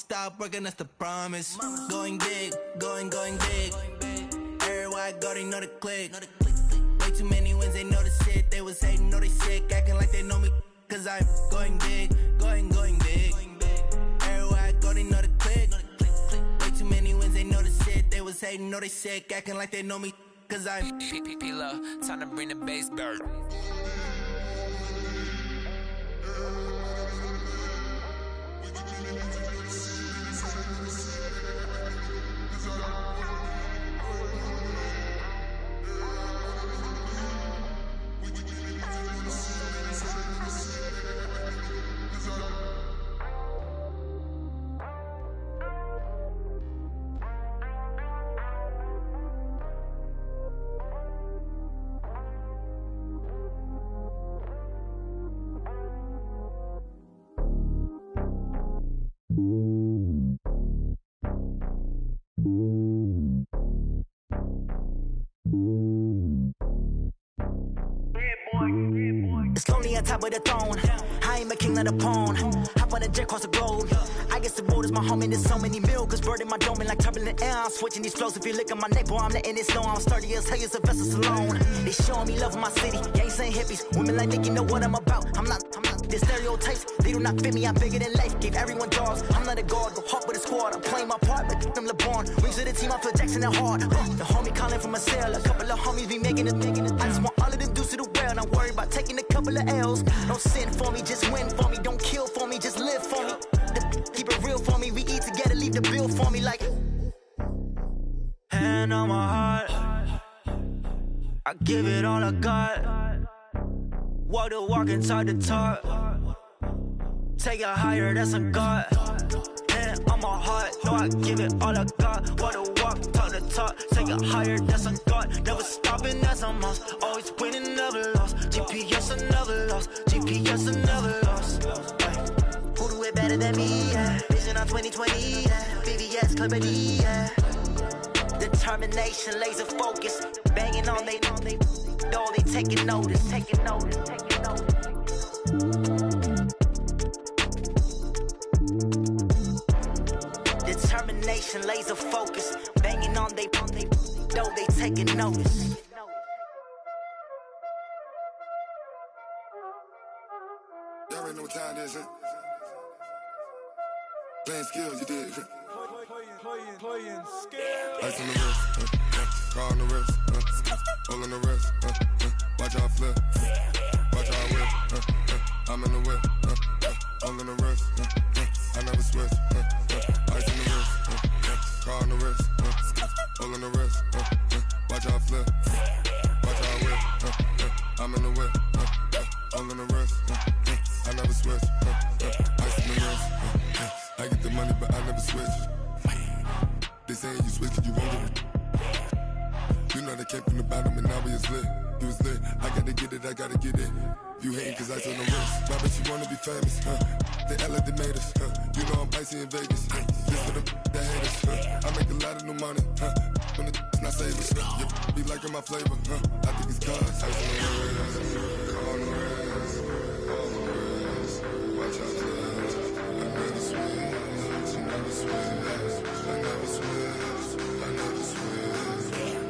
stop working, that's the promise. Going big, going big. Everywhere I go, they know the click. Way too many wins, they know the shit. They was hating, know they sick, acting like they know me. Cause I'm going big, going big. Everywhere I go, they know the click. Way too many wins, they know the shit. They was hating, know they sick, acting like they know me. Cause I'm P-P-P-Love, time to bring the bass back. It's lonely on top of the throne. I ain't a king of the pawn. Hop on a jet across the globe. I guess the road is my home and there's so many milk. Bird in my dome and like turbulent air. I'm switching these flows. If you look at my neck, boy, I'm letting it slow. I'm sturdy as hell, as a vessel alone. They showing me love in my city. Gangs ain't hippies. Women like Nicky know what I'm about. I'm not the stereotypes. They do not fit me. I'm bigger than life. Gave everyone jobs. I'm not a guard, but hawk with a squad. I'm playing my part, but I'm LeBron. Rings of the team, I feel Jackson and hard. The homie calling from a cell. A couple of homies be making it. I just want all of them dudes to the well. Not worry about taking a couple of L's. Don't sin for me, just win for me. Don't kill for me, just live for me. Keep it real for me. We eat together, leave the bill for me like. Hand on my heart, I give it all I got. Walk the walk and talk the talk. Take it higher, that's a God. Hand on my heart, no, I give it all I got. Walk the walk, talk the talk. Take it higher, that's a God. Never stopping, that's a must. Always winning, never lost. GPS, I never lost. GPS, I never lost. Who do it better than me? Yeah. Vision on 2020. Yeah. VVS, Clarity. Yeah. Determination, laser focus. Banging on they know they taking notice. Taking notice. Determination, laser focus. Banging on they know they taking notice. Y'all already know what time it is, huh? Playing skills, you did. Playing skills. Ice on the wrist, car on the wrist, hole on the wrist, watch out flip, watch out whip, I'm in the whip, hole on the wrist, I never switch, ice on the wrist, car on the wrist, hole on the wrist, watch out flip, watch out whip, I'm in the whip, hole on the wrist, I never switch, ice on the wrist, I get the money but I never switch. They say you switch cause you won't get it. You know they came from the bottom and now we is lit. You was lit, I gotta get it, I gotta get it. You hating cause ice on the wrist. Why bet you wanna be famous, They act like they made us, You know I'm icy in Vegas, This for the that hate us, I make a lot of new money, When it's not savers, You be liking my flavor, I think it's cause ice on the wrist, on the wrist, on the wrist. Watch out for that, I never switch, I never switch. I never switch, I never switch.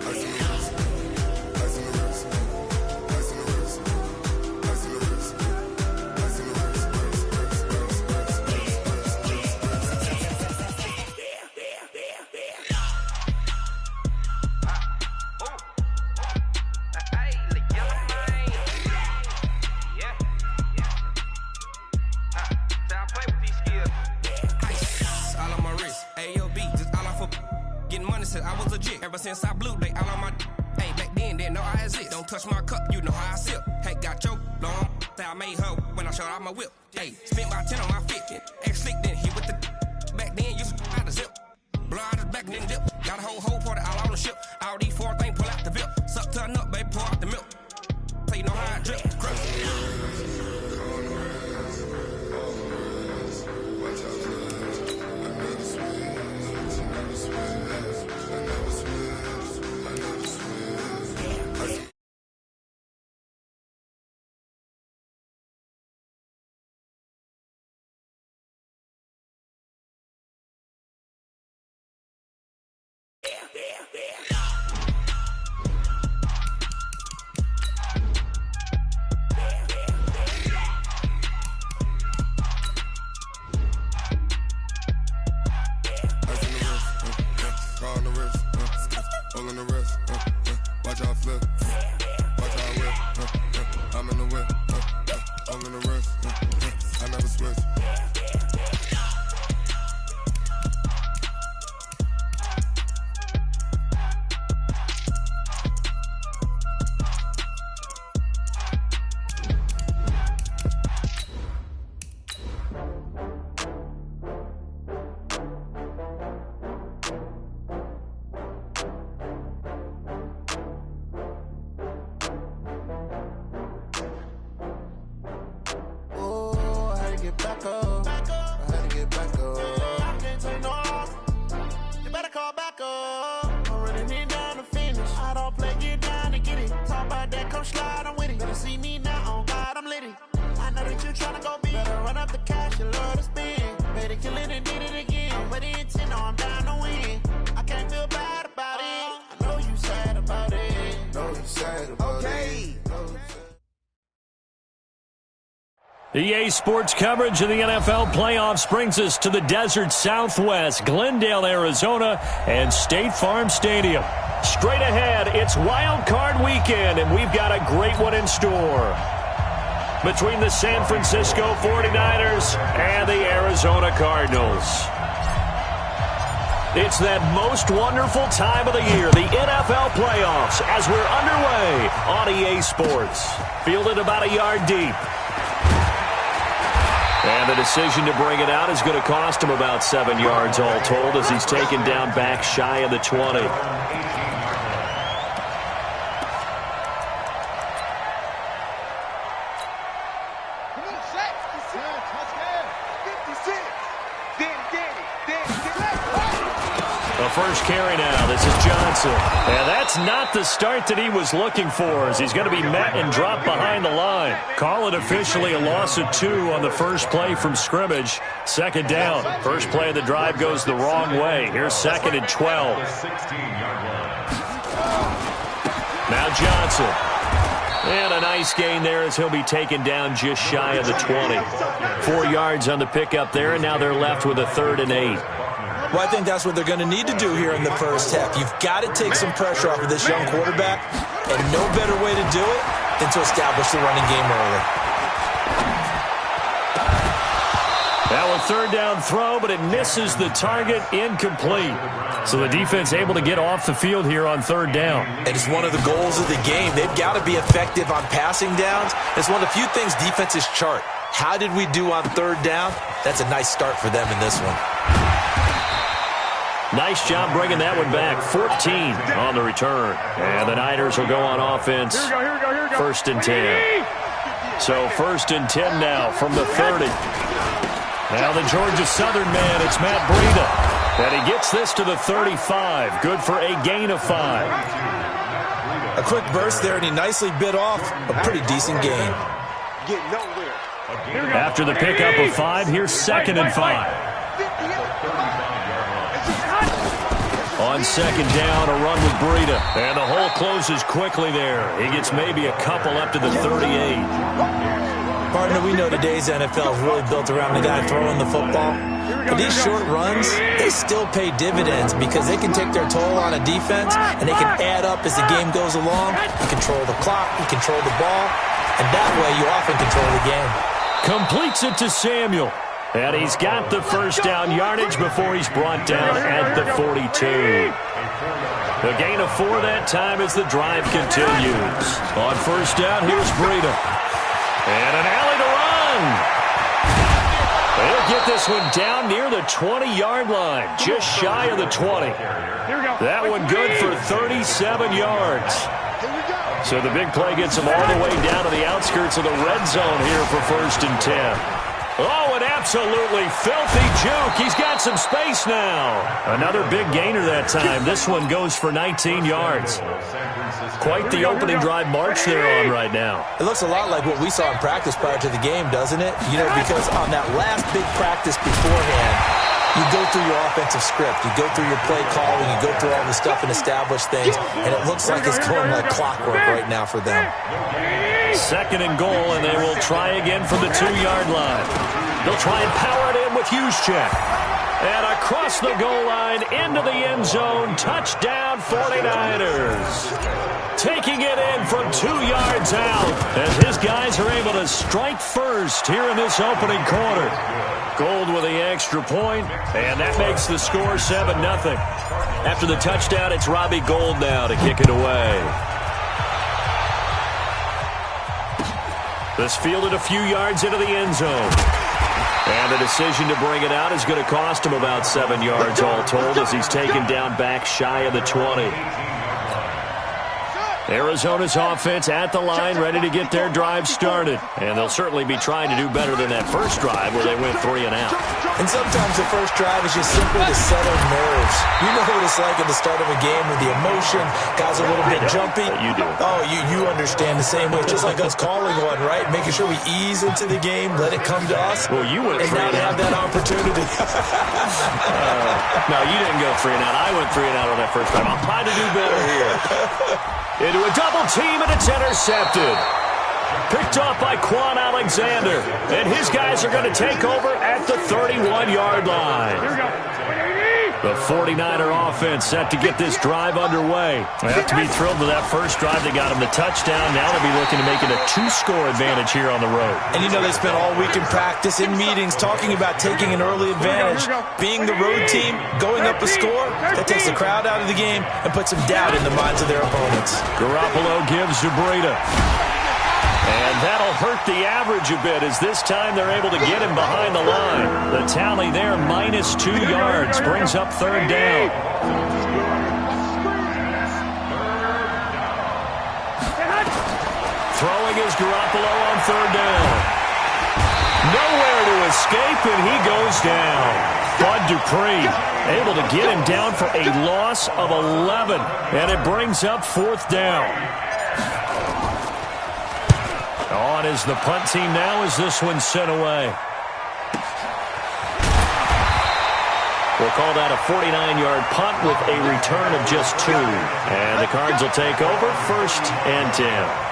Ice on the wrist, ice on the wrist, ice on the wrist, ice on the wrist, ice on the wrist, I was legit. Ever since I blew, they all on my. Hey, back then, didn't know I exist. Don't touch my cup, you know how I sip. Hey, got choked, long. Say I made her when I showed out my whip. Hey, spent about 10 on my fit. Ex slick, then hit with the. Back then, used to out the zip. Blow out his back, then dip. Got a whole party all on the ship. All these 4 things, pull out the VIP. Suck to a nut, baby, pour out the milk. So you know how I drip. Crush. Watch out flip, watch out whip. I'm in the whip, I'm in the wrist. I never switch. Back up. I had to get back up. I can't take no loss. You better call back up. I'm running it down to finish. I don't play, get down to get it. Talk about that, come slide, I'm with it. Better see me now, on God, I'm lit it. I know that you tryna go big. Better run up the cash, you love to spend. Better kill it and did it again. But the intent, no, I'm down to win. I can't feel bad about it. I know you sad about it. Know you sad about it. EA Sports coverage of the NFL playoffs brings us to the desert Southwest, Glendale, Arizona, and State Farm Stadium. Straight ahead, it's Wild Card Weekend, and we've got a great one in store. Between the San Francisco 49ers and the Arizona Cardinals. It's that most wonderful time of the year, the NFL playoffs, as we're underway on EA Sports. Fielded about a yard deep. And the decision to bring it out is going to cost him about 7 yards all told as he's taken down back shy of the 20. The first carry now. This is Johnson. And that's not the start that he was looking for as he's going to be met and dropped behind the line. Call it officially a loss of 2 on the first play from scrimmage. Second down. First play of the drive goes the wrong way. Here's 2nd and 12. Now Johnson. And a nice gain there as he'll be taken down just shy of the 20. 4 yards on the pickup there, and now they're left with a 3rd and 8. Well, I think that's what they're going to need to do here in the first half. You've got to take some pressure off of this young quarterback, and no better way to do it than to establish the running game early. Now a 3rd down throw, but it misses the target, incomplete. So the defense able to get off the field here on 3rd down. And it's one of the goals of the game. They've got to be effective on passing downs. It's one of the few things defenses chart. How did we do on 3rd down? That's a nice start for them in this one. Nice job bringing that one back. 14 on the return. And the Niners will go on offense. Here we go. 1st and 10. So 1st and 10 now from the 30. Now the Georgia Southern man, it's Matt Breida. And he gets this to the 35. Good for a gain of 5. A quick burst there, and he nicely bit off a pretty decent gain. After the pickup of 5, here's 2nd and 5. On 2nd down, a run with Breida. And the hole closes quickly there. He gets maybe a couple up to the 38. Partner, we know today's NFL is really built around the guy throwing the football. But these short runs, they still pay dividends because they can take their toll on a defense, and they can add up as the game goes along. You control the clock, you control the ball, and that way you often control the game. Completes it to Samuel. And he's got the 1st down yardage before he's brought down at the 42. The gain of 4 that time as the drive continues. On 1st down, here's Breida. And an alley to run. They'll get this one down near the 20-yard line, just shy of the 20. That one good for 37 yards. So the big play gets him all the way down to the outskirts of the red zone here for 1st and 10. Oh, an absolutely filthy juke. He's got some space now. Another big gainer that time. This one goes for 19 yards. Quite the opening drive march they're on right now. It looks a lot like what we saw in practice prior to the game, doesn't it? You know, because on that last big practice beforehand, You go through your offensive script. You go through your play calling. You go through all the stuff and establish things, and it looks like it's going like clockwork right now for them. 2nd and goal, and they will try again from the 2-yard line. They'll try and power it in with Juszczyk. And across the goal line, into the end zone, touchdown 49ers. Taking it in from 2 yards out as his guys are able to strike first here in this opening quarter. Gold with the extra point, and that makes the score 7-0. After the touchdown, it's Robbie Gould now to kick it away. This fielded a few yards into the end zone. And the decision to bring it out is going to cost him about 7 yards all told as he's taken down back shy of the 20. Arizona's offense at the line, ready to get their drive started. And they'll certainly be trying to do better than that first drive where they went 3 and out. And sometimes the first drive is just simply to settle nerves. You know what it's like at the start of a game with the emotion. Guys are a little bit jumpy. You do. Oh, you understand the same way. It's just like us calling one, right? Making sure we ease into the game, let it come to us. Well, you went 3 and and now out. have that opportunity. No, you didn't go 3 and out. I went 3 and out on that first drive. I'll try to do better here. Into a double team, and it's intercepted. Picked off by Quan Alexander. And his guys are going to take over at the 31-yard line. The 49er offense set to get this drive underway. They have to be thrilled with that first drive. They got him the touchdown. Now they'll be looking to make it a 2-score advantage here on the road. And you know they spent all week in practice, in meetings, talking about taking an early advantage. Being the road team, going up a score, that takes the crowd out of the game and puts some doubt in the minds of their opponents. Garoppolo gives to Breida. And that'll hurt the average a bit as this time they're able to get him behind the line. The tally there, minus 2 yards, brings up 3rd down. Throwing is Garoppolo on 3rd down. Nowhere to escape, and he goes down. Bud Dupree able to get him down for a loss of 11, and it brings up 4th down. On is the punt team now as this one's sent away. We'll call that a 49-yard punt with a return of just 2. And the Cards will take over 1st and 10.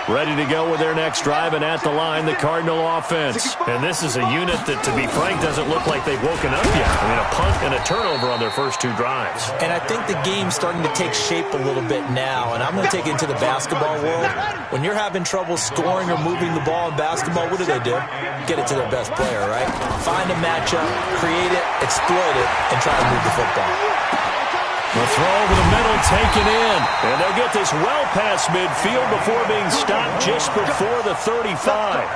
Ready to go with their next drive, and at the line, the Cardinal offense. And this is a unit that, to be frank, doesn't look like they've woken up yet. I mean, a punt and a turnover on their first 2 drives. And I think the game's starting to take shape a little bit now, and I'm going to take it into the basketball world. When you're having trouble scoring or moving the ball in basketball, what do? Get it to their best player, right? Find a matchup, create it, exploit it, and try to move the football. The throw over the middle taken in. And they'll get this well past midfield before being stopped just before the 35.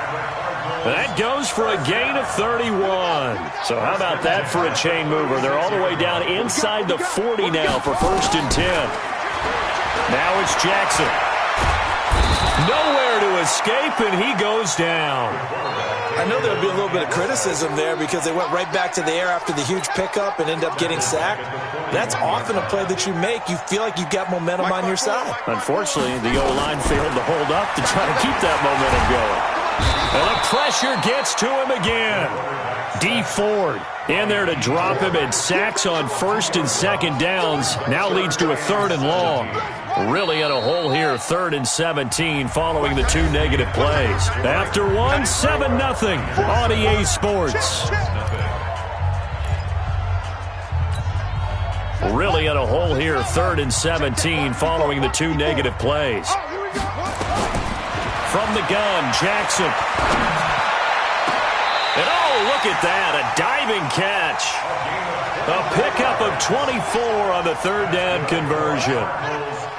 That goes for a gain of 31. So how about that for a chain mover? They're all the way down inside the 40 now for 1st and 10. Now it's Jackson. Nowhere to escape, and he goes down. I know there'll be a little bit of criticism there because they went right back to the air after the huge pickup and end up getting sacked. That's often a play that you make. You feel like you've got momentum on your side. Unfortunately, the O-line failed to hold up to try to keep that momentum going. And the pressure gets to him again. D. Ford in there to drop him, and sacks on 1st and 2nd downs. Now leads to a 3rd and long. Really in a hole here, 3rd and 17 following the 2 negative plays. After 1, 7-0 on EA Sports. Really in a hole here, 3rd and 17 following the 2 negative plays. From the gun, Jackson. And oh, look at that, a diving catch. A pickup of 24 on the 3rd down conversion.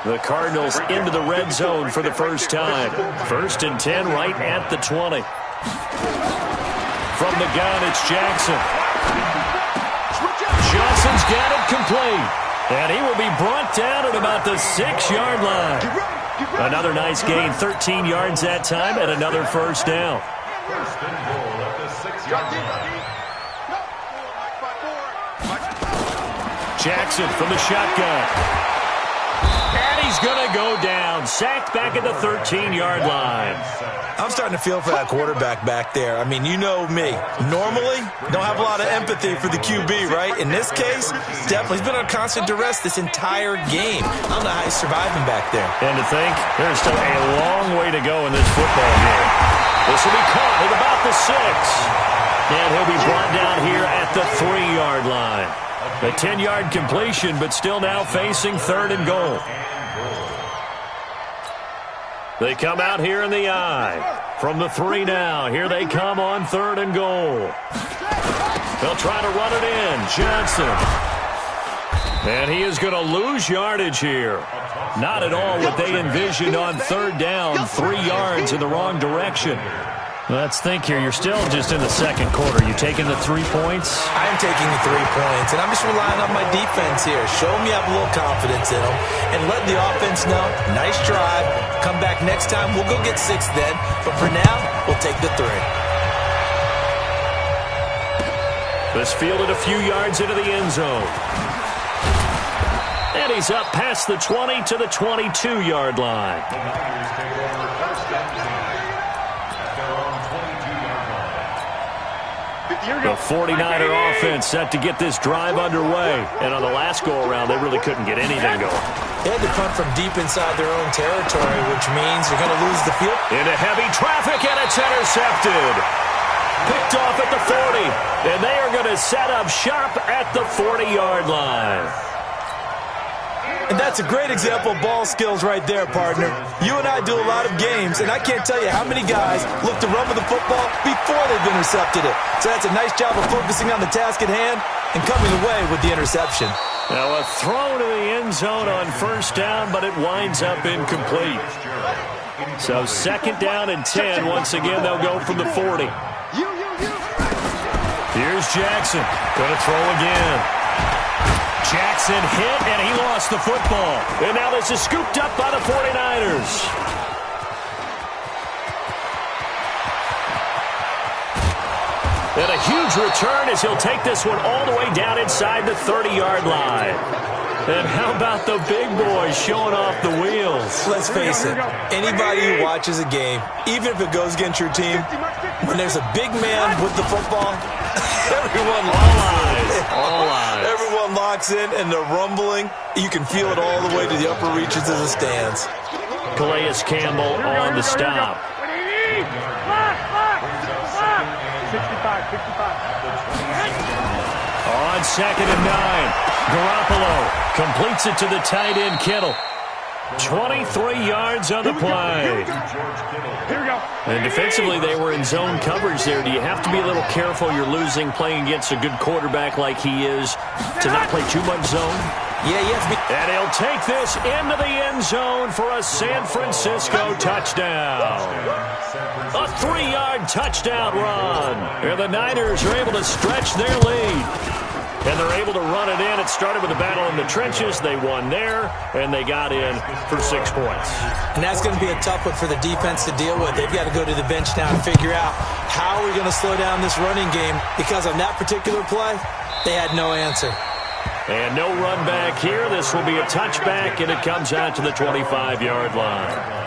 The Cardinals into the red zone for the first time. 1st and 10 right at the 20. From the gun, it's Jackson. Johnson's got it complete. And he will be brought down at about the 6-yard line. Another nice gain, 13 yards that time, and another 1st down. Jackson from the shotgun. And he's he's going to go down. Sacked back at the 13-yard line. I'm starting to feel for that quarterback back there. I mean, you know me. Normally, don't have a lot of empathy for the QB, right? In this case, definitely. He's been on constant duress this entire game. I don't know how he's surviving back there. And to think, there's still a long way to go in this football game. This will be caught at about the 6. And he'll be brought down here at the 3-yard line. A 10-yard completion, but still now facing 3rd and goal. They come out here in the I. From the 3 now. Here they come on 3rd and goal. They'll try to run it in. Johnson. And he is going to lose yardage here. Not at all what they envisioned on 3rd down. 3 yards in the wrong direction. Let's think here. You're still just in the 2nd quarter. You taking the 3 points? I'm taking the 3 points, and I'm just relying on my defense here. Show me I have a little confidence in them, and let the offense know, nice drive. Come back next time. We'll go get 6 then, but for now, we'll take the 3. This fielded a few yards into the end zone. And he's up past the 20 to the 22-yard line. The 49er offense set to get this drive underway. And on the last go-around, they really couldn't get anything going. They had to punt from deep inside their own territory, which means they're going to lose the field. Into heavy traffic, and it's intercepted. Picked off at the 40. And they are going to set up shop at the 40-yard line. And that's a great example of ball skills right there, partner. You and I do a lot of games, and I can't tell you how many guys look to run with the football before they've intercepted it. So that's a nice job of focusing on the task at hand and coming away with the interception. Now a throw to the end zone on 1st down, but it winds up incomplete. So 2nd down and 10. Once again, they'll go from the 40. Here's Jackson. Going to throw again. Jackson hit, and he lost the football. And now this is scooped up by the 49ers. And a huge return as he'll take this one all the way down inside the 30-yard line. And how about the big boys showing off the wheels? Let's face it, anybody who watches a game, even if it goes against your team, when there's a big man with the football, everyone locks in, and the rumbling, you can feel it all the way to the upper reaches of the stands. Calais Campbell on the stop. 65. On 2nd and 9, Garoppolo completes it to the tight end, Kittle. 23 yards on the play. And defensively, they were in zone coverage there. Do you have to be a little careful? You're losing playing against a good quarterback like he is to not play too much zone? Yeah, you have to be. And he'll take this into the end zone for a San Francisco touchdown. A 3-yard touchdown run. And the Niners are able to stretch their lead. And they're able to run it in. It started with a battle in the trenches. They won there, and they got in for 6 points. And that's going to be a tough one for the defense to deal with. They've got to go to the bench now and figure out how are we going to slow down this running game, because on that particular play, they had no answer. And no run back here. This will be a touchback, and it comes out to the 25-yard line.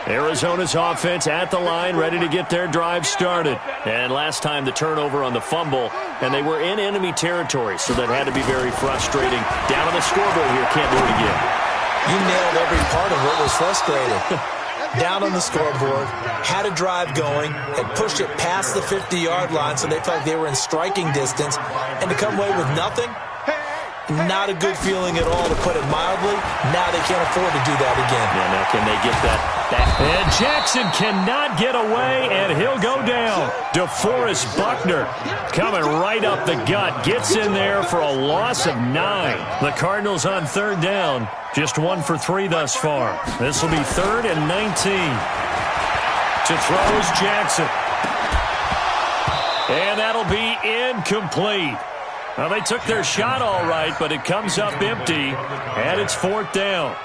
Arizona's offense at the line, ready to get their drive started. And last time the turnover on the fumble, and they were in enemy territory, so that had to be very frustrating. Down on the scoreboard here, can't do it again. You nailed every part of what was frustrating. Down on the scoreboard, had a drive going, had pushed it past the 50-yard line, so they felt like they were in striking distance, and to come away with nothing, not a good feeling at all, to put it mildly. Now they can't afford to do that again. Yeah, now can they get that back? And Jackson cannot get away, and he'll go down. DeForest Buckner coming right up the gut. Gets in there for a loss of 9. The Cardinals on 3rd down. Just 1 for 3 thus far. This will be 3rd and 19. To throw is Jackson. And that'll be incomplete. Well, they took their shot all right, but it comes up empty, and it's 4th down.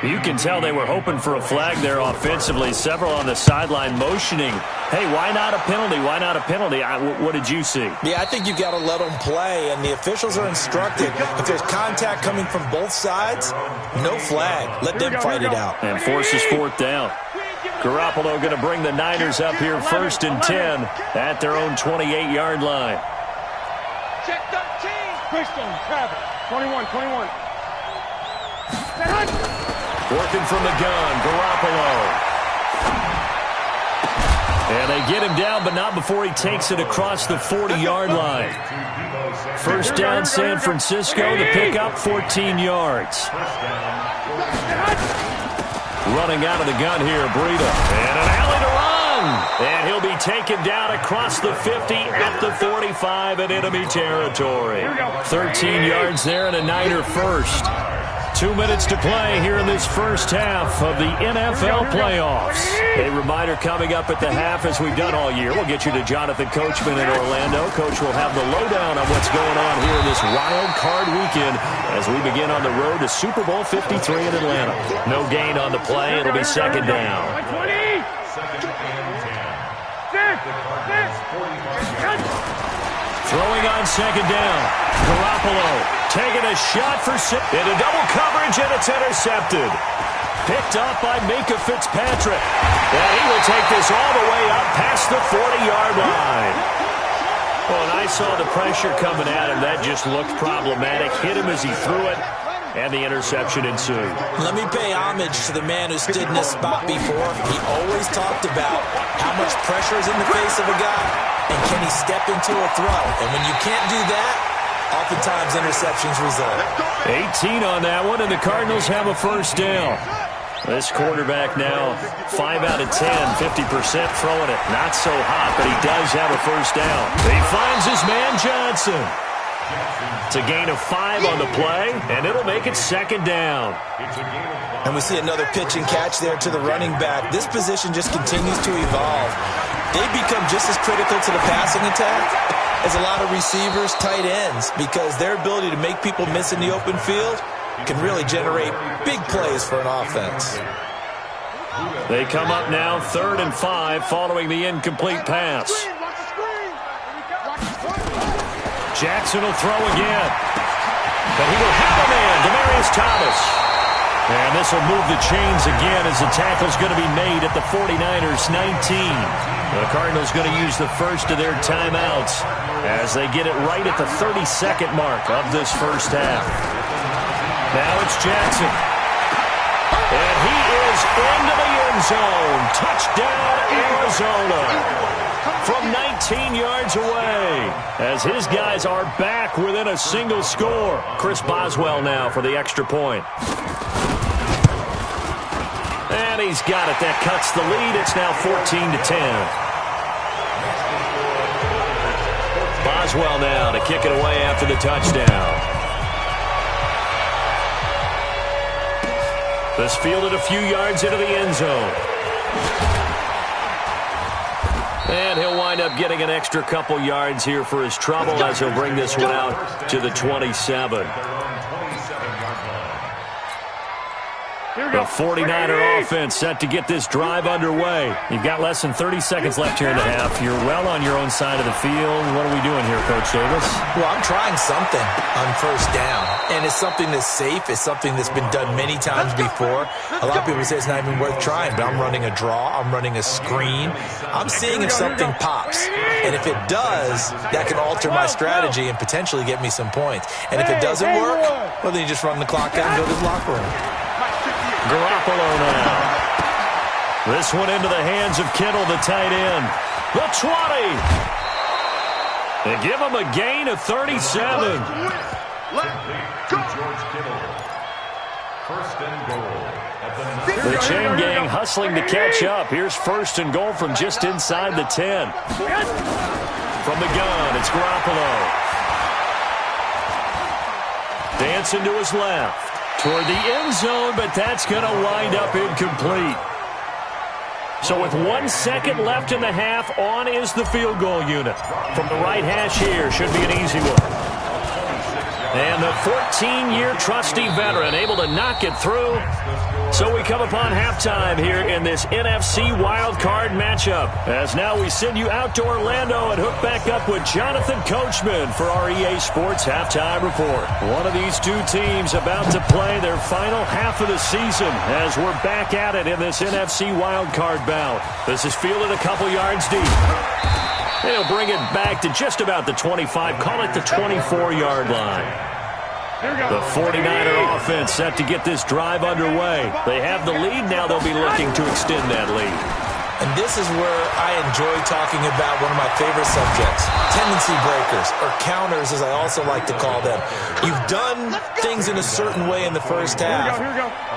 You can tell they were hoping for a flag there offensively. Several on the sideline motioning, hey, why not a penalty? Why not a penalty? What did you see? Yeah, I think you've got to let them play, and the officials are instructed. If there's contact coming from both sides, no flag. Let them fight it out. And forces fourth down. Garoppolo going to bring the Niners up here 1st and 10 at their own 28-yard line. Check 13. Christian, Travis. 21. Working from the gun, Garoppolo. And they get him down, but not before he takes it across the 40-yard line. First down, San Francisco. The pickup, 14 yards. Running out of the gun here, Breida. And an alley to run. And he'll be taken down across the 50 at the 45 in enemy territory. 13 yards there and a Niner first. 2 minutes to play here in this first half of the NFL playoffs. A reminder coming up at the half, as we've done all year. We'll get you to Jonathan Coachman in Orlando. Coach will have the lowdown on what's going on here in this wild card weekend as we begin on the road to Super Bowl 53 in Atlanta. No gain on the play. It'll be second down. Throwing on second down. Garoppolo taking a shot for six. Into double coverage, and it's intercepted. Picked up by Minkah Fitzpatrick. And he will take this all the way up past the 40-yard line. Well, and I saw the pressure coming at him. That just looked problematic. Hit him as he threw it, and the interception ensued. Let me pay homage to the man who stood in this spot before. He always talked about how much pressure is in the face of a guy, and can he step into a throw. And when you can't do that, oftentimes interceptions result. 18 on that one, and the Cardinals have a first down. This quarterback now 5 out of 10, 50% throwing it. Not so hot, but he does have a first down. He finds his man Johnson. It's a gain of 5 on the play, and it'll make it second down. And we see another pitch and catch there to the running back. This position just continues to evolve. They become just as critical to the passing attack as a lot of receivers, tight ends, because their ability to make people miss in the open field can really generate big plays for an offense. They come up now 3rd and 5 following the incomplete pass. Jackson will throw again. But he will have a man, Demaryius Thomas. And this will move the chains again as the tackle's going to be made at the 49ers 19. The Cardinals going to use the first of their timeouts as they get it right at the 32nd mark of this first half. Now it's Jackson. And he is into the end zone. Touchdown, Arizona. From 19 yards away, as his guys are back within a single score. Chris Boswell now for the extra point. And he's got it. That cuts the lead. It's now 14-10. Boswell now to kick it away after the touchdown. This fielded a few yards into the end zone. And he'll wind up getting an extra couple yards here for his trouble as he'll bring this one out to the 27. The 49er offense set to get this drive underway. You've got less than 30 seconds left here in the half. You're well on your own side of the field. What are we doing here, Coach Davis? Well, I'm trying something on first down. And it's something that's safe. It's something that's been done many times before. A lot of people say it's not even worth trying, but I'm running a draw. I'm running a screen. I'm seeing if something pops. And if it does, that can alter my strategy and potentially get me some points. And if it doesn't work, well, then you just run the clock out and go to the locker room. Garoppolo now. This one into the hands of Kittle, the tight end. The 20. They give him a gain of 37. The chain gang hustling to catch up. Here's 1st and goal from just inside the 10. From the gun, it's Garoppolo. Dancing to his left. Toward the end zone, but that's going to wind up incomplete. So with 1 second left in the half, on is the field goal unit. From the right hash here, should be an easy one. And the 14-year trusty veteran able to knock it through. So we come upon halftime here in this NFC wildcard matchup. As now we send you out to Orlando and hook back up with Jonathan Coachman for our EA Sports Halftime Report. One of these two teams about to play their final half of the season as we're back at it in this NFC wildcard bout. This is fielded a couple yards deep. And he'll bring it back to just about the 25, call it the 24-yard line. The 49er offense set to get this drive underway. They have the lead. Now they'll be looking to extend that lead. And this is where I enjoy talking about one of my favorite subjects, tendency breakers, or counters as I also like to call them. You've done things in a certain way in the first half,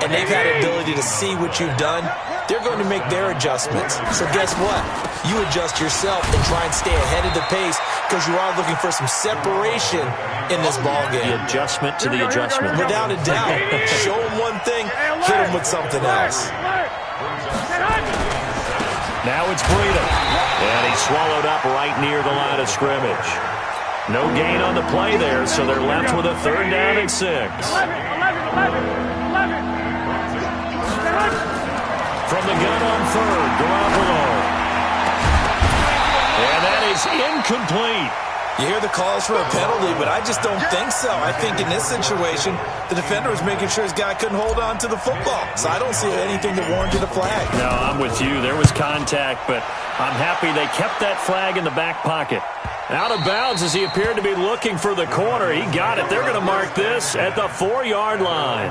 and they've had the ability to see what you've done. They're going to make their adjustments. So guess what? You adjust yourself and try and stay ahead of the pace because you are looking for some separation in this ballgame. The adjustment to the adjustment. Without a doubt. Show them one thing, hit them with something else. Now it's Breida. And he's swallowed up right near the line of scrimmage. No gain on the play there, so they're left with a 3rd down and 6. From the gun on 3rd, Garoppolo. And that is incomplete. You hear the calls for a penalty, but I just don't think so. I think in this situation, the defender was making sure his guy couldn't hold on to the football. So I don't see anything that warranted a flag. No, I'm with you. There was contact, but I'm happy they kept that flag in the back pocket. Out of bounds as he appeared to be looking for the corner. He got it. They're going to mark this at the 4-yard line.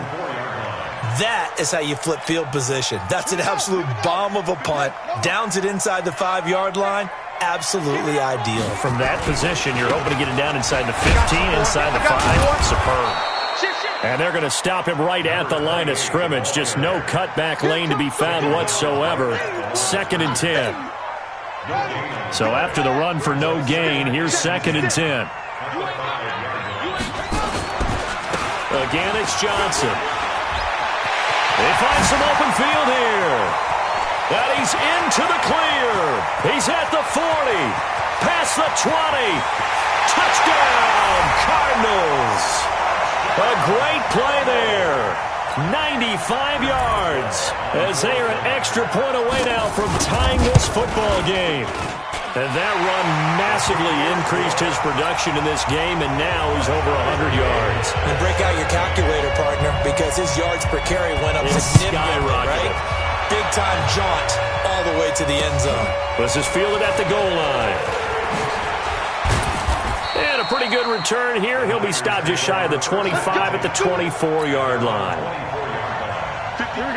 That is how you flip field position. That's an absolute bomb of a punt. Downs it inside the 5-yard line. Absolutely ideal. From that position, you're hoping to get it down inside the 15, inside the 5. Superb. And they're going to stop him right at the line of scrimmage. Just no cutback lane to be found whatsoever. 2nd and 10. So after the run for no gain, here's 2nd and 10. Again, it's Johnson. They find some open field here. And he's into the clear. He's at the 40. Past the 20. Touchdown, Cardinals. A great play there. 95 yards. As they are an extra point away now from tying this football game. And that run massively increased his production in this game, and now he's over 100 yards. And break out your calculator, partner, because his yards per carry went up significantly, right? Big-time jaunt all the way to the end zone. This is fielded at the goal line. And a pretty good return here. He'll be stopped just shy of the 25 at the 24-yard line.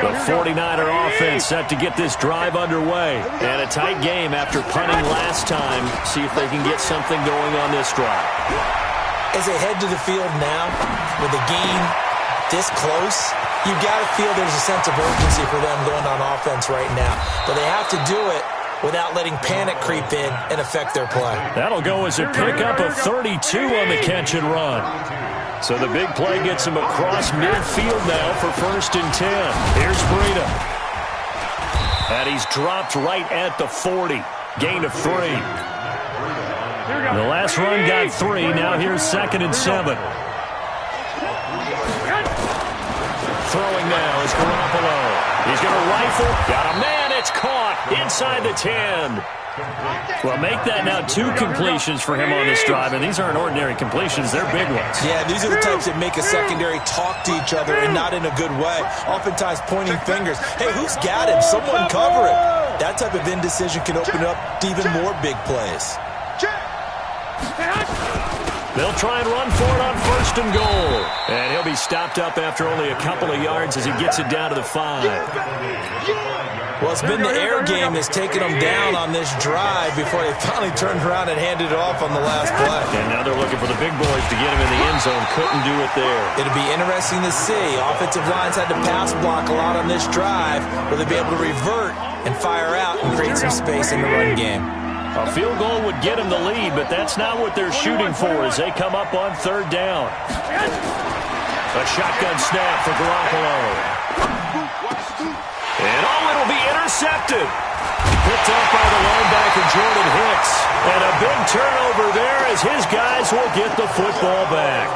The 49er offense set to get this drive underway. And a tight game after punting last time. See if they can get something going on this drive. As they head to the field now, with the game this close, you've got to feel there's a sense of urgency for them going on offense right now. But they have to do it without letting panic creep in and affect their play. That'll go as a pickup of 32 on the catch and run. So the big play gets him across midfield now for 1st and 10. Here's Breida. And he's dropped right at the 40. Gain of 3. The last run got 3. Now here's 2nd and 7. Throwing now is Garoppolo. He's going to rifle. Got a man. It's caught inside the 10. Well, make that now 2 completions for him on this drive, and these aren't ordinary completions. They're big ones. Yeah, these are the types that make a secondary talk to each other and not in a good way. Oftentimes pointing fingers. Hey, who's got him? Someone cover it. That type of indecision can open up to even more big plays. They'll try and run for it on 1st and goal. And he'll be stopped up after only a couple of yards as he gets it down to the 5. Well, it's been the air game that's taken them down on this drive before they finally turned around and handed it off on the last play. And now they're looking for the big boys to get him in the end zone. Couldn't do it there. It'll be interesting to see. Offensive lines had to pass block a lot on this drive. Will they be able to revert and fire out and create some space in the run game? A field goal would get him the lead, but that's not what they're shooting for as they come up on 3rd down. A shotgun snap for Garoppolo. And it'll be intercepted. Picked up by the linebacker, Jordan Hicks. And a big turnover there as his guys will get the football back.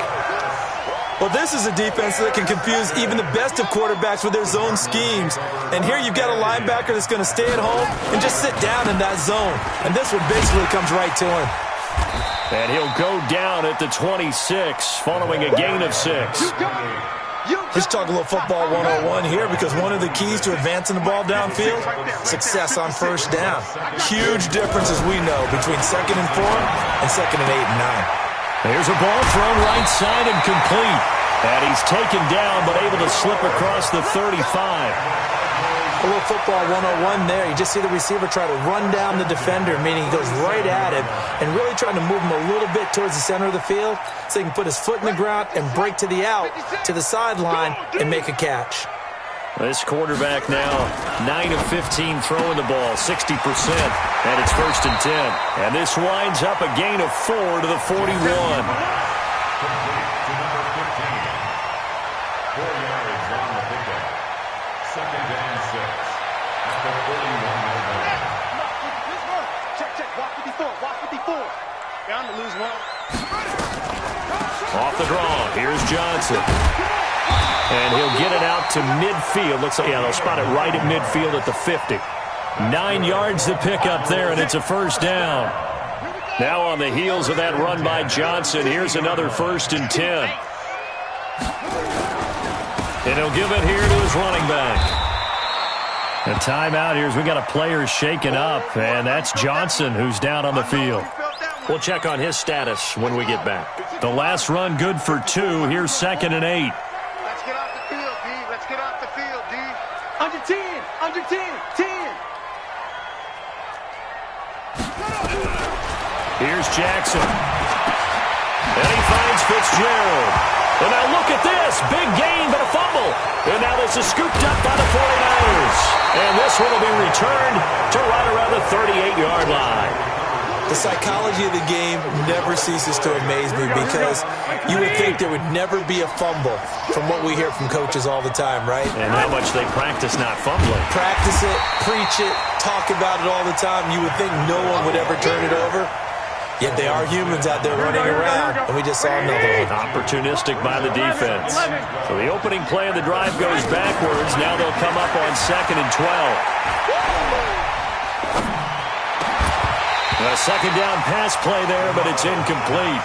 Well, this is a defense that can confuse even the best of quarterbacks with their zone schemes. And here you've got a linebacker that's going to stay at home and just sit down in that zone. And this one basically comes right to him. And he'll go down at the 26 following a gain of 6. Let's talk a little football 101 here, because one of the keys to advancing the ball downfield, success on first down. Huge difference, as we know, between 2nd and 4 and 2nd and 8 and 9. There's a ball thrown right side and complete. And he's taken down but able to slip across the 35. A little football 101 there. You just see the receiver try to run down the defender, meaning he goes right at him and really trying to move him a little bit towards the center of the field so he can put his foot in the ground and break to the out, to the sideline, and make a catch. This quarterback now 9 of 15 throwing the ball, 60%, and it's 1st and 10. And this winds up a gain of 4 to the 41. Off the draw, here's Johnson. And he'll get it out to midfield. Looks like, yeah, they'll spot it right at midfield at the 50. 9 yards to pick up there, and it's a 1st down. Now on the heels of that run by Johnson, here's another 1st and 10. And he'll give it here to his running back. A timeout here as we got a player shaken up, and that's Johnson who's down on the field. We'll check on his status when we get back. The last run good for 2. Here's 2nd and 8. Let's get off the field, D. Let's get off the field, D. Under 10, under 10, 10. Here's Jackson. And he finds Fitzgerald. And now look at this. Big gain, but a fumble. And now this is scooped up by the 49ers. And this one will be returned to right around the 38-yard line. The psychology of the game never ceases to amaze me, because you would think there would never be a fumble from what we hear from coaches all the time, right? And how much they practice not fumbling. Practice it, preach it, talk about it all the time. You would think no one would ever turn it over. Yet they are humans out there running around, and we just saw another one. Opportunistic by the defense. So the opening play of the drive goes backwards. Now they'll come up on 2nd and 12. A 2nd down pass play there, but it's incomplete.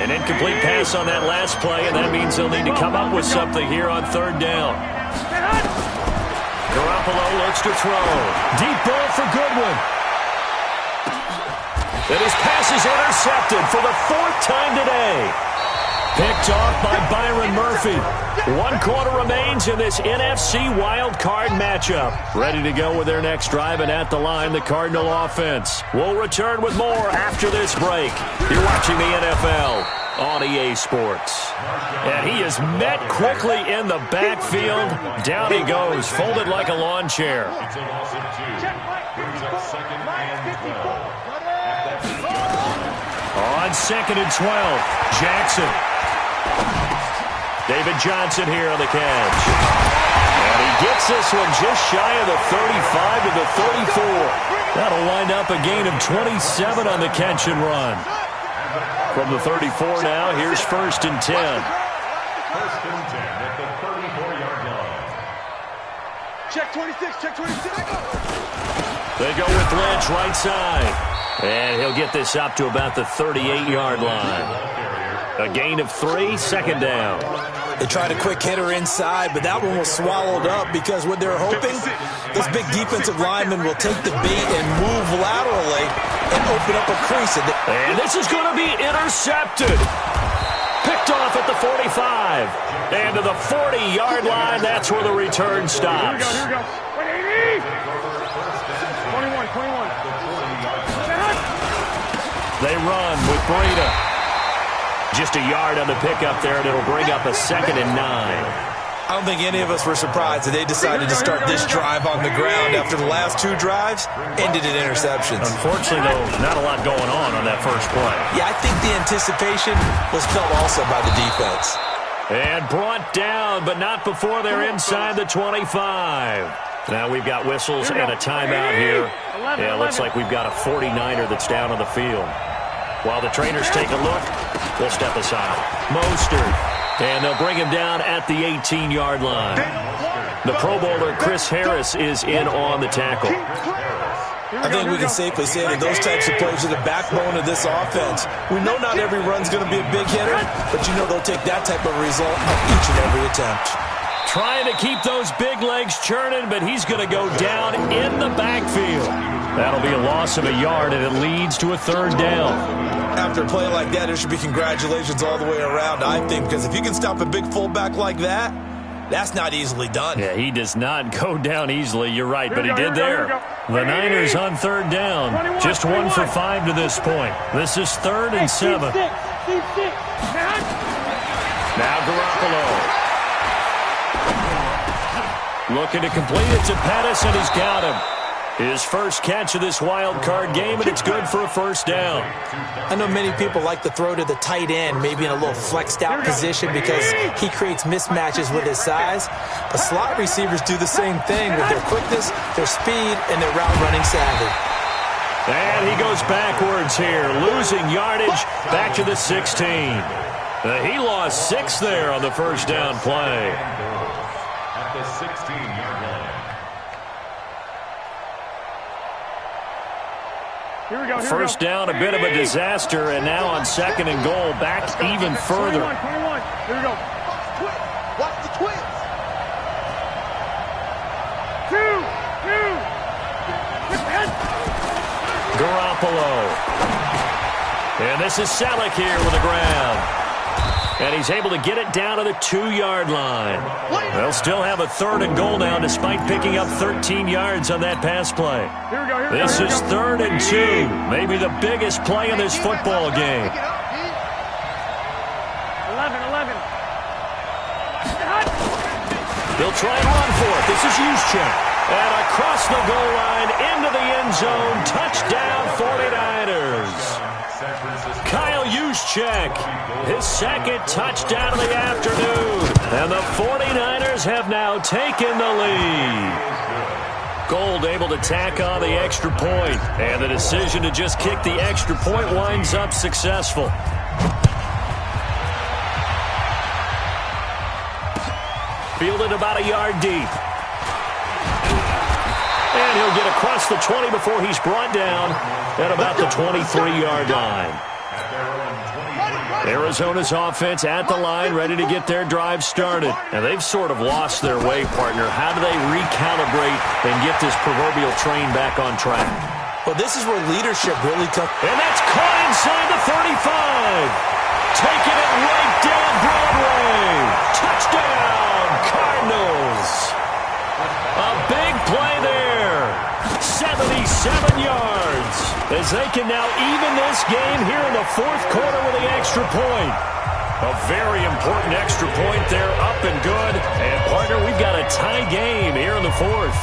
An incomplete pass on that last play, and that means they'll need to come up with something here on 3rd down. Garoppolo looks to throw. Deep ball for Goodwin. And his pass is intercepted for the 4th time today. Picked off by Byron Murphy. 1 quarter remains in this NFC wild card matchup. Ready to go with their next drive, and at the line, the Cardinal offense. We'll return with more after this break. You're watching the NFL on EA Sports. And he is met quickly in the backfield. Down he goes, folded like a lawn chair. On 2nd and 12, Jackson. David Johnson here on the catch. And he gets this one just shy of the 35 to the 34. That'll wind up a gain of 27 on the catch and run. From the 34 now, here's 1st and 10. 1st and 10 at the 34-yard line. Check 26, check 26. They go with Lynch right side. And he'll get this up to about the 38-yard line. A gain of 3, 2nd down. They tried a quick hitter inside, but that one was swallowed up, because what they're hoping, this big defensive lineman will take the bait and move laterally and open up a crease. And this is going to be intercepted. Picked off at the 45. And to the 40-yard line, that's where the return stops. Here we go, here we go. 21, 21. They run with Breida. Just a yard on the pickup there, and it'll bring up a 2nd and 9. I don't think any of us were surprised that they decided to start this drive on the ground after the last 2 drives ended in interceptions. Unfortunately, though, not a lot going on that first play. Yeah, I think the anticipation was felt also by the defense. And brought down, but not before they're inside the 25. Now we've got whistles and a timeout here. Yeah, looks like we've got a 49er that's down on the field. While the trainers take a look, will step aside. Mostert, and they'll bring him down at the 18-yard line. The Pro Bowler Chris Harris is in on the tackle. I think we can safely say that those types of plays are the backbone of this offense. We know not every run's going to be a big hitter, but you know they'll take that type of result on each and every attempt. Trying to keep those big legs churning, but he's going to go down in the backfield. That'll be a loss of a yard, and it leads to a third down. After a play like that, there should be congratulations all the way around, I think, because if you can stop a big fullback like that, that's not easily done. Yeah, he does not go down easily. You're right, but he did there. The Niners on third down. Just 1 for 5 to this point. This is 3rd and 7. Now Garoppolo. Looking to complete it to Pettis, and he's got him. His first catch of this wild card game, and it's good for a first down. I know many people like to throw to the tight end, maybe in a little flexed out position because he creates mismatches with his size. But slot receivers do the same thing with their quickness, their speed, and their route running savvy. And he goes backwards here, losing yardage back to the 16. He lost 6 there on the first down play. At the 16-yard line. First down, a bit of a disaster, and now on 2nd and goal, back even further. 21. Here we go. Watch the twins. 2. Garoppolo. And this is Selleck here with the ground. And he's able to get it down to the 2-yard line. They'll still have a 3rd and goal now despite picking up 13 yards on that pass play. This is 3rd and 2. Maybe the biggest play in this football game. 11. They'll try and run for it. This is Juszczyk. And across the goal line into the end zone. Touchdown 49ers. Kyle Juszczyk, his 2nd touchdown of the afternoon. And the 49ers have now taken the lead. Gold able to tack on the extra point. And the decision to just kick the extra point winds up successful. Fielded about a yard deep. And he'll get across the 20 before he's brought down at about the 23-yard line. Arizona's offense at the line, ready to get their drive started. And they've sort of lost their way, partner. How do they recalibrate and get this proverbial train back on track? Well, this is where leadership really comes. And that's caught inside the 35. Taking it right down Broadway. Touchdown, Cardinals. A big play there. 77 yards. As they can now even this game here in the 4th quarter with the extra point. A very important extra point there, up and good. And, partner, we've got a tie game here in the 4th.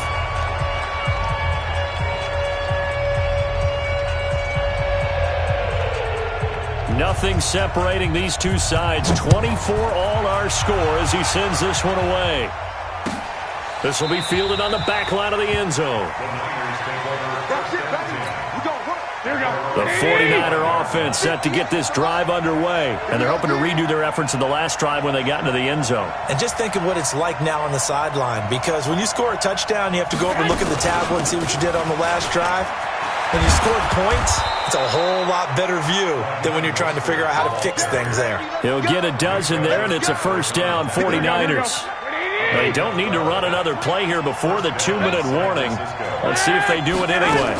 Nothing separating these two sides. 24 all our score as he sends this one away. This will be fielded on the back line of the end zone. The 49er offense set to get this drive underway, and they're hoping to redo their efforts in the last drive when they got into the end zone. And just think of what it's like now on the sideline, because when you score a touchdown, you have to go over and look at the tablet and see what you did on the last drive. When you scored points, it's a whole lot better view than when you're trying to figure out how to fix things there. He'll get a dozen there, and it's a first down, 49ers. They don't need to run another play here before the 2-minute warning. Let's see if they do it anyway.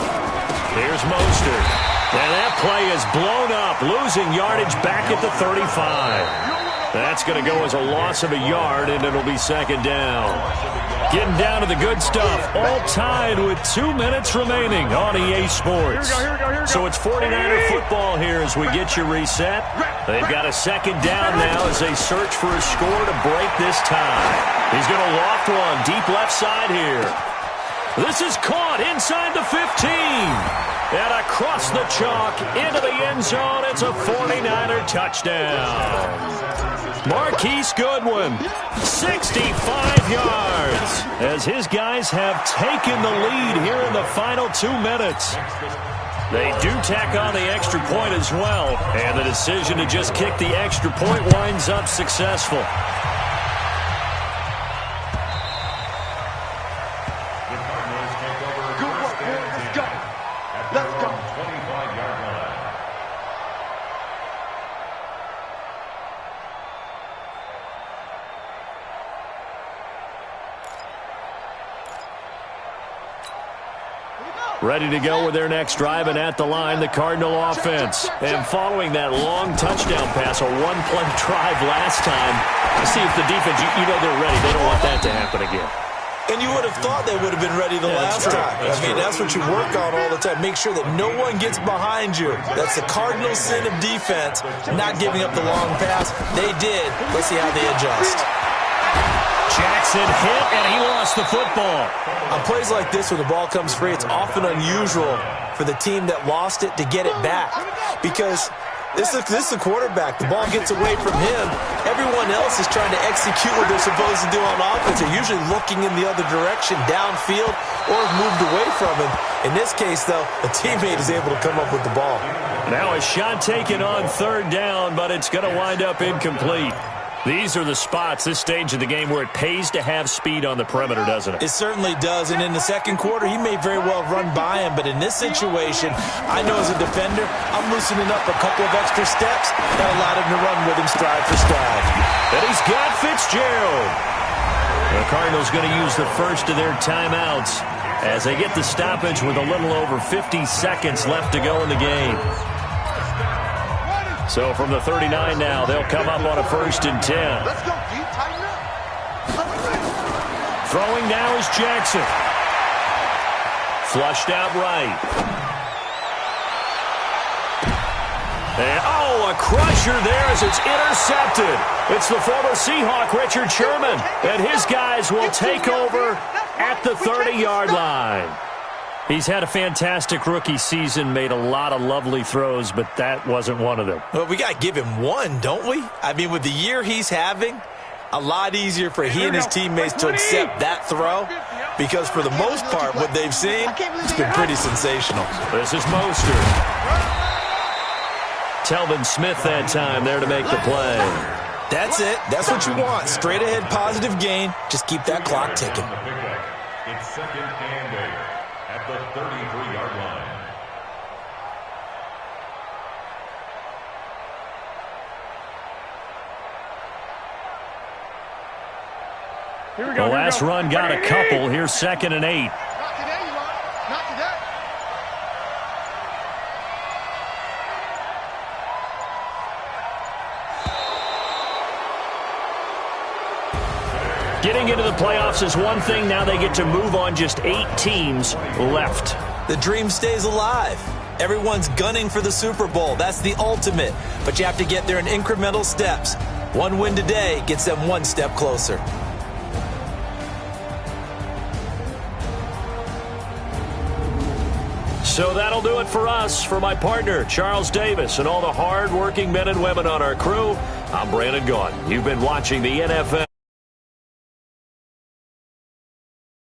Here's Mostert. And that play is blown up, losing yardage back at the 35. That's going to go as a loss of a yard, and it'll be 2nd down. Getting down to the good stuff, all tied with 2 minutes remaining on EA Sports. So it's 49er football here as we get you reset. They've got a 2nd down now as they search for a score to break this tie. He's going to loft one deep left side here. This is caught inside the 15. And across the chalk into the end zone, it's a 49er touchdown. Marquise Goodwin, 65 yards, as his guys have taken the lead here in the final 2 minutes. They do tack on the extra point as well, and the decision to just kick the extra point winds up successful. Good work, man. Let's go. Let's go. 25-yard line. Ready to go with their next drive, and at the line, the Cardinal offense. And following that long touchdown pass, a one-play drive last time, to see if the defense, you know they're ready. They don't want that to happen again. And you would have thought they would have been ready the last time. That's what you work on all the time. Make sure that no one gets behind you. That's the cardinal sin of defense, not giving up the long pass. They did. Let's see how they adjust. Jackson hit, and he lost the football. On plays like this, when the ball comes free, it's often unusual for the team that lost it to get it back. Because this is the quarterback. The ball gets away from him. Everyone else is trying to execute what they're supposed to do on offense. They're usually looking in the other direction, downfield, or moved away from him. In this case, though, a teammate is able to come up with the ball. Now a shot taken on third down, but it's going to wind up incomplete. These are the spots, this stage of the game, where it pays to have speed on the perimeter, doesn't it? It certainly does, and in the second quarter, he may very well run by him, but in this situation, I know as a defender, I'm loosening up a couple of extra steps that allowed him to run with him stride for stride. And he's got Fitzgerald. The Cardinals going to use the first of their timeouts as they get the stoppage with a little over 50 seconds left to go in the game. So from the 39 now, they'll come up on a 1st and 10. Let's go, D. Tighten up. Throwing now is Jackson. Flushed out right. And, a crusher there as it's intercepted. It's the former Seahawk, Richard Sherman, and his guys will take over at the 30-yard line. He's had a fantastic rookie season, made a lot of lovely throws, but that wasn't one of them. Well, we got to give him one, don't we? I mean, with the year he's having, a lot easier for he and his teammates to accept that throw because for the most part, what they've seen, it's been pretty sensational. This is Mostert. Telvin Smith that time there to make the play. That's it. That's what you want. Straight ahead, positive gain. Just keep that clock ticking. It's 2nd and 8 at the 33-yard line. Here we go. The last run got a couple. Here's 2nd and 8. Not today, you are. Not today. Getting into the playoffs is one thing. Now they get to move on. Just 8 teams left. The dream stays alive. Everyone's gunning for the Super Bowl. That's the ultimate. But you have to get there in incremental steps. One win today gets them one step closer. So that'll do it for us. For my partner, Charles Davis, and all the hard-working men and women on our crew, I'm Brandon Gaudin. You've been watching the NFL.